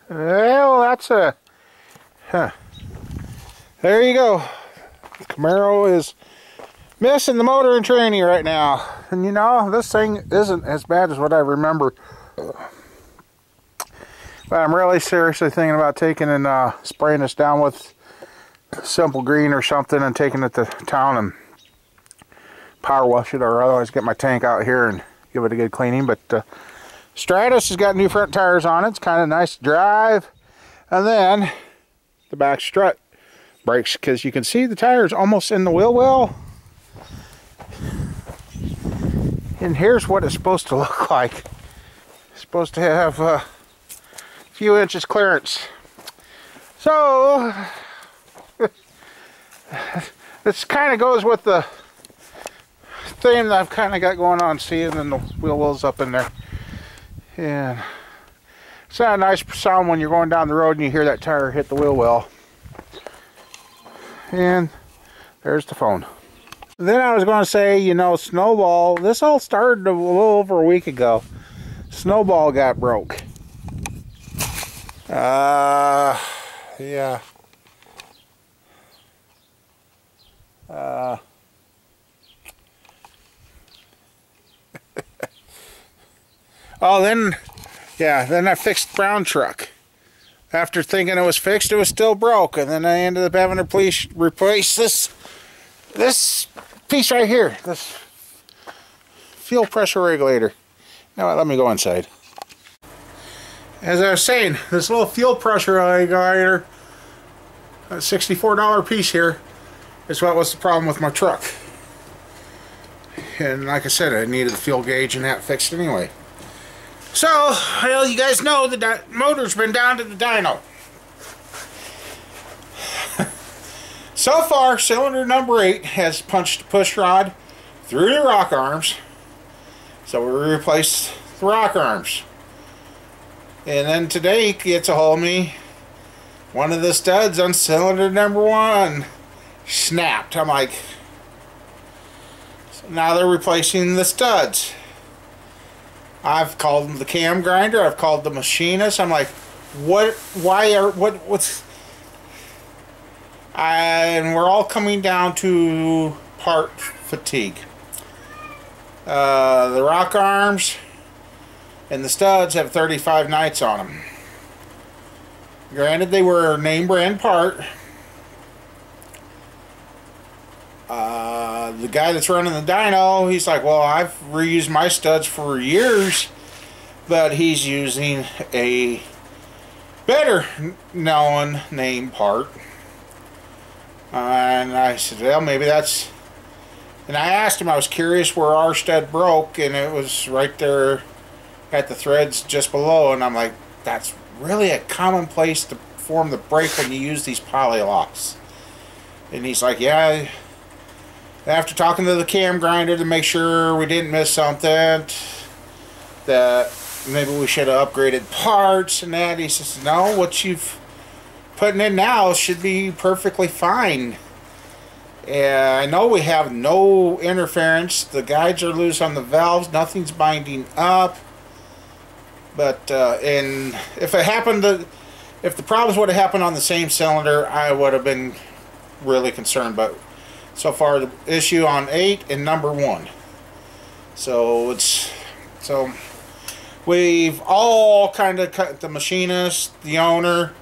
Well, that's a... Huh. There you go. The Camaro is missing the motor and tranny right now. And you know, this thing isn't as bad as what I remember. But I'm really seriously thinking about taking and spraying this down with simple green or something and taking it to town and power wash it, or otherwise get my tank out here and give it a good cleaning. But Stratus has got new front tires on it. It's kind of nice to drive. And then the back strut brakes, because you can see the tires almost in the wheel well. And here's what it's supposed to look like. It's supposed to have a few inches clearance. So this kind of goes with the theme that I've kind of got going on. See, and then the wheel wells up in there. And it's not a nice sound when you're going down the road and you hear that tire hit the wheel well. And there's the phone. Then I was going to say, you know, Snowball, this all started a little over a week ago. Snowball got broke. Yeah. Oh, then I fixed Brown truck. After thinking it was fixed, it was still broke, and then I ended up having to replace this piece right here, this fuel pressure regulator. Now let me go inside. As I was saying, this little fuel pressure regulator, a $64 piece here, is what was the problem with my truck. And like I said, I needed the fuel gauge and that fixed anyway. So, well, you guys know the motor's been down to the dyno. So far, cylinder number 8 has punched the push rod through the rock arms. So we replaced the rock arms. And then today gets a hold of me. One of the studs on cylinder number 1 snapped. I'm like, so now they're replacing the studs. I've called the cam grinder, I've called the machinist. I'm like, what's... And we're all coming down to part fatigue. The rock arms and the studs have 35 nights on them. Granted, they were a name brand part. The guy that's running the dyno, he's like, well, I've reused my studs for years, but he's using a better known name part. And I said, well, maybe that's... And I asked him, I was curious where our stud broke, and it was right there at the threads just below. And I'm like, that's really a common place to form the break when you use these poly locks. And he's like, yeah. After talking to the cam grinder to make sure we didn't miss something, that maybe we should have upgraded parts and that, he says, no, what you've putting in now should be perfectly fine. I know we have no interference. The guides are loose on the valves. Nothing's binding up. But and if the problems would have happened on the same cylinder, I would have been really concerned. But so far, the issue on 8 and number 1. So we've all kind of cut, the machinist, the owner,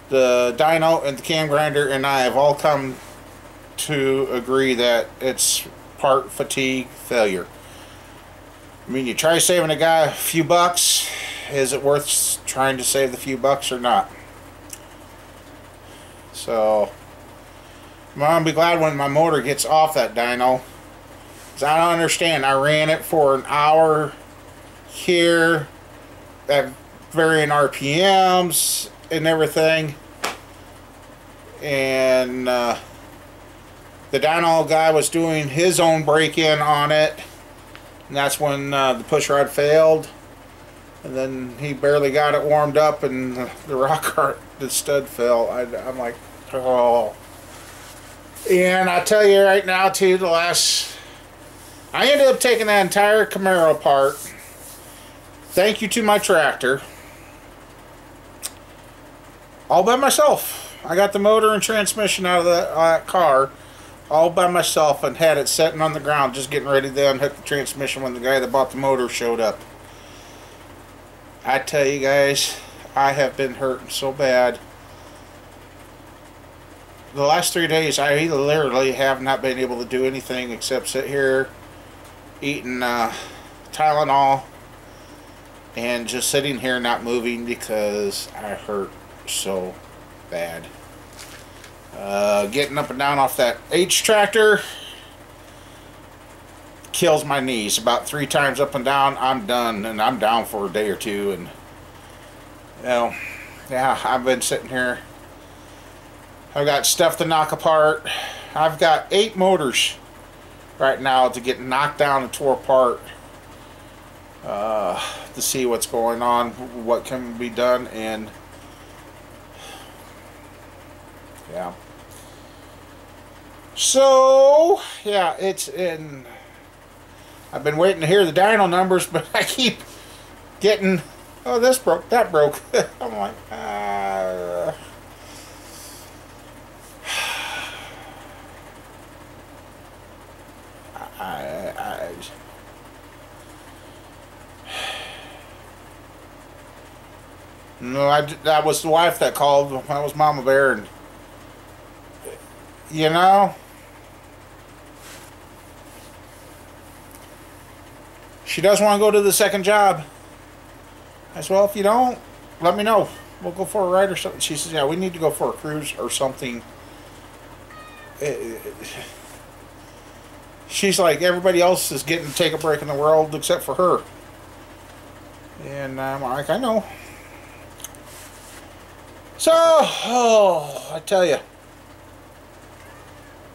the dyno, and the cam grinder, and I have all come to agree that it's part fatigue failure. I mean, you try saving a guy a few bucks, is it worth trying to save the few bucks or not? So I'm gonna be glad when my motor gets off that dyno, because I don't understand. I ran it for an hour here at varying RPMs and everything, and the dyno guy was doing his own break-in on it, and that's when the push rod failed, and then he barely got it warmed up and the stud fell. I'm like, oh. And I tell you right now too, I ended up taking that entire Camaro apart. Thank you to my tractor. all by myself. I got the motor and transmission out of that car all by myself and had it sitting on the ground just getting ready to unhook the transmission when the guy that bought the motor showed up. I tell you guys, I have been hurting so bad. The last 3 days I literally have not been able to do anything except sit here eating Tylenol and just sitting here not moving because I hurt so bad. Getting up and down off that H tractor kills my knees. About 3 times up and down, I'm done, and I'm down for a day or two. And you know, yeah, I've been sitting here. I've got stuff to knock apart. I've got 8 motors right now to get knocked down and tore apart to see what's going on, what can be done, and yeah. So yeah, it's in. I've been waiting to hear the dyno numbers, but I keep getting, oh, this broke, that broke. I'm like, no, that was the wife that called. That was Mama Bear, and you know, she does want to go to the second job. I said, well, if you don't, let me know. We'll go for a ride or something. She says, yeah, we need to go for a cruise or something. She's like, everybody else is getting to take a break in the world except for her. And I'm like, I know. So, oh, I tell you,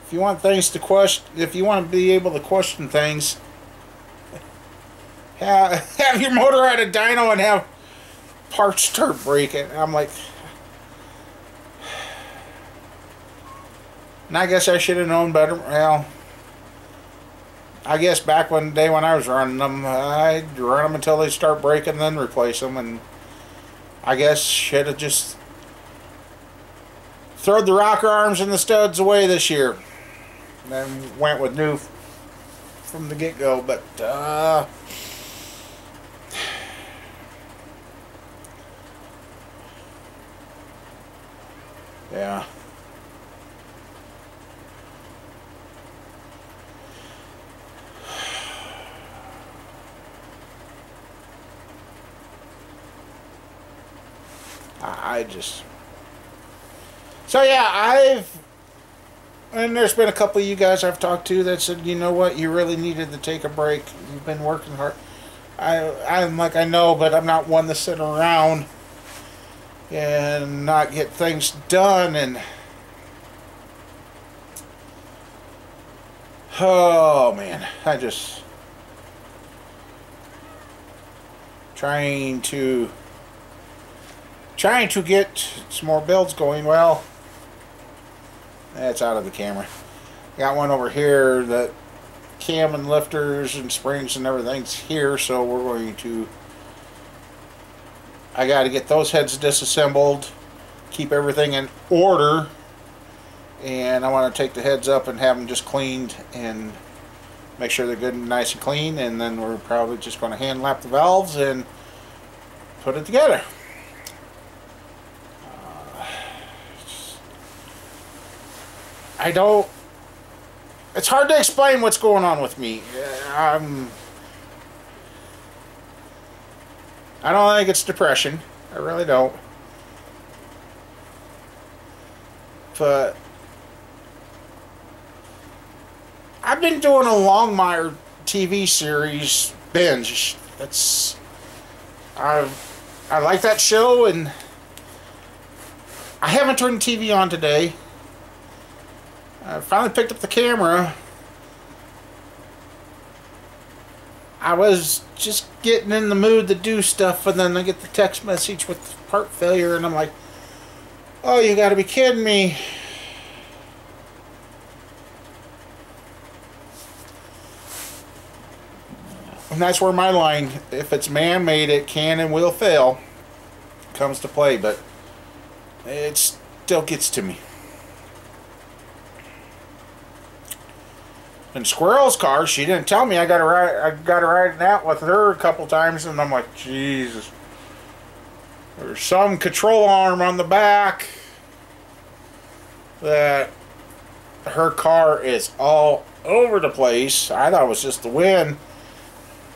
if you want things to question, if you want to be able to question things, have your motor at a dyno and have parts start breaking. I'm like, and I guess I should have known better. Well, I guess back when the day when I was running them, I'd run them until they start breaking, then replace them, and I guess should have just thrown the rocker arms and the studs away this year, and then went with new from the get-go. But yeah. I just... So yeah, and there's been a couple of you guys I've talked to that said, you know what, you really needed to take a break. You've been working hard. I'm like, I know, but I'm not one to sit around and not get things done. And oh man, I just trying to get some more builds going. Well, that's out of the camera. Got one over here that cam and lifters and springs and everything's here, so we're going to, I got to get those heads disassembled, keep everything in order, and I want to take the heads up and have them just cleaned and make sure they're good and nice and clean, and then we're probably just going to hand lap the valves and put it together. It's hard to explain what's going on with me. I don't think it's depression. I really don't. But I've been doing a Longmire TV series binge. I like that show, and I haven't turned the TV on today. I finally picked up the camera. I was just getting in the mood to do stuff, and then I get the text message with part failure, and I'm like, oh, you gotta be kidding me. And that's where my line, if it's man-made, it can and will fail, comes to play. But it still gets to me. And Squirrel's car, she didn't tell me. I got to ride out with her a couple times, and I'm like, Jesus. There's some control arm on the back that her car is all over the place. I thought it was just the wind.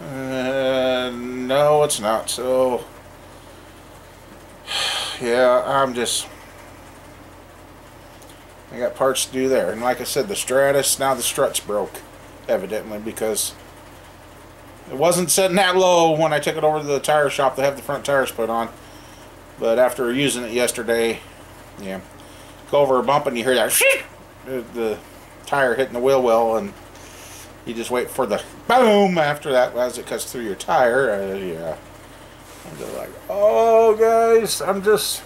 No, it's not. So, yeah, I got parts to do there. And like I said, the Stratus, now the strut's broke, evidently, because it wasn't sitting that low when I took it over to the tire shop to have the front tires put on. But after using it yesterday, yeah, go over a bump and you hear that the tire hitting the wheel well, and you just wait for the boom after that as it cuts through your tire. Yeah, I'm just like, oh guys, I'm just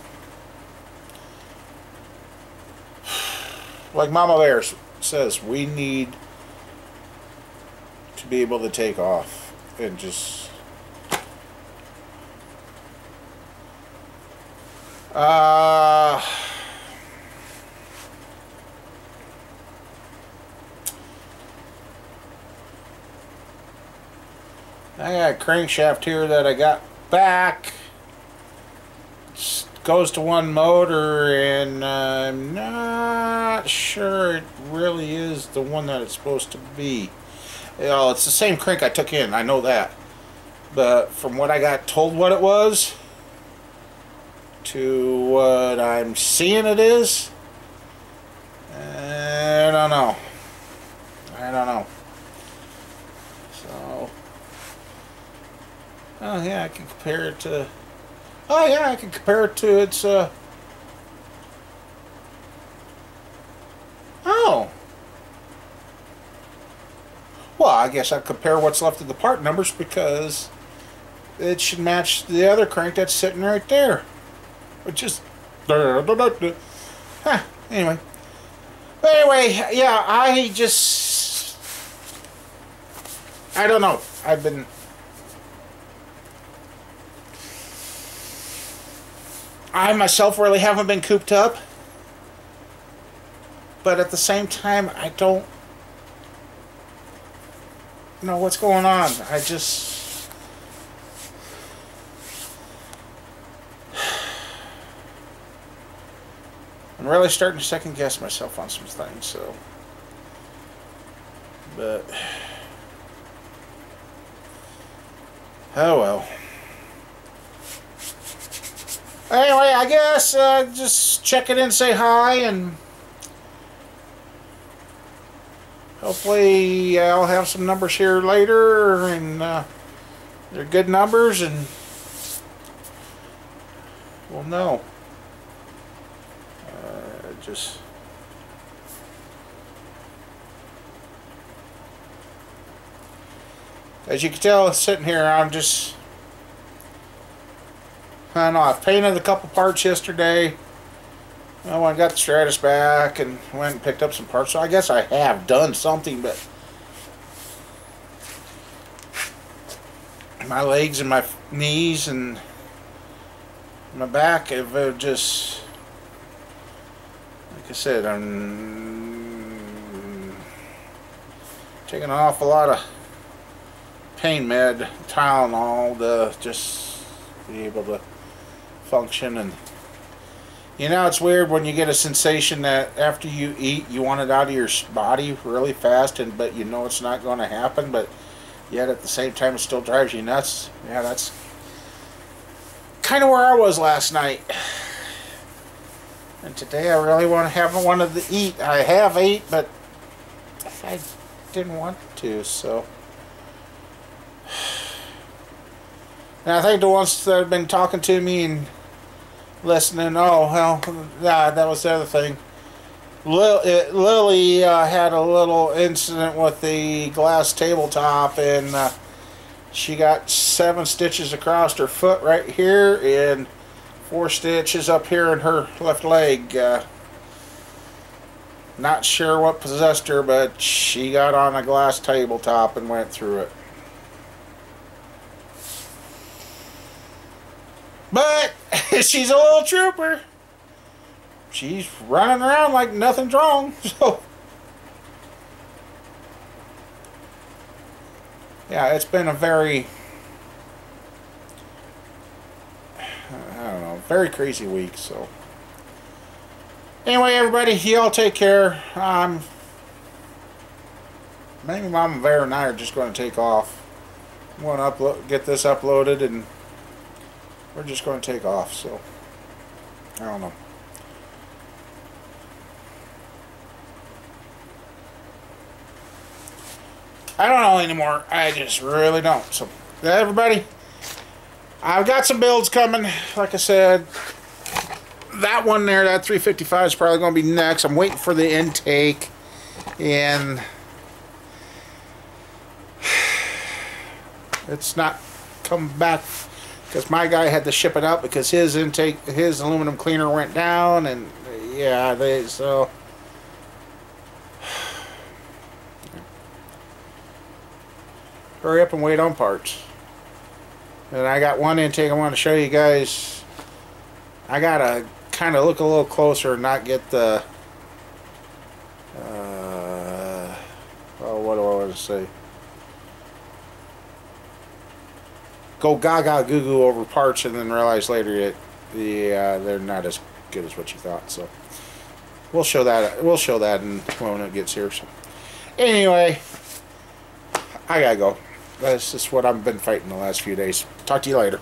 like Mama Bear says, we need to be able to take off and just I got a crankshaft here that I got back. It goes to one motor, and I'm not sure it really is the one that it's supposed to be. You know, it's the same crank I took in, I know that. But from what I got told what it was to what I'm seeing it is, I don't know. I don't know. So, oh yeah, I can compare it to. Oh yeah, I can compare it to its. Oh. Well, I guess I'd compare what's left of the part numbers because it should match the other crank that's sitting right there. Which is. Huh, anyway. But anyway, yeah, I don't know. I myself really haven't been cooped up. But at the same time, I don't know what's going on. I'm really starting to second guess myself on some things, so. But. Oh well. Anyway, I guess just check it in, say hi, and hopefully I'll have some numbers here later, and they're good numbers, and we'll know. As you can tell, sitting here, I don't know, I've painted a couple parts yesterday. Well, I got the Stratus back and went and picked up some parts, so I guess I have done something, but my legs and my knees and my back have just, like I said, I'm taking an awful lot of pain med, Tylenol to just be able to function. And you know, it's weird when you get a sensation that after you eat you want it out of your body really fast, but you know it's not going to happen, but yet at the same time it still drives you nuts. Yeah, that's kind of where I was last night. And today I really wanted to eat. I have ate, but I didn't want to, so. And I think the ones that have been talking to me and listening, oh, well, yeah, that was the other thing. Lily had a little incident with the glass tabletop, and she got 7 stitches across her foot right here and 4 stitches up here in her left leg. Not sure what possessed her, but she got on a glass tabletop and went through it. But she's a little trooper. she's running around like nothing's wrong. So yeah, it's been a very, I don't know, very crazy week. So anyway, everybody, y'all take care. Maybe Mama Bear and I are just going to take off. I'm going to get this uploaded, and we're just going to take off. So I don't know. I don't know anymore. I just really don't. So everybody, I've got some builds coming. Like I said, that one there, that 355 is probably going to be next. I'm waiting for the intake, and it's not come back because my guy had to ship it out because his aluminum cleaner went down, and yeah, so hurry up and wait on parts. And I got one intake I want to show you guys. I gotta kind of look a little closer and not get the oh, what do I want to say? Go gaga goo goo over parts and then realize later that they're not as good as what you thought. So we'll show that when it gets here. So anyway, I gotta go. That's just what I've been fighting the last few days. Talk to you later.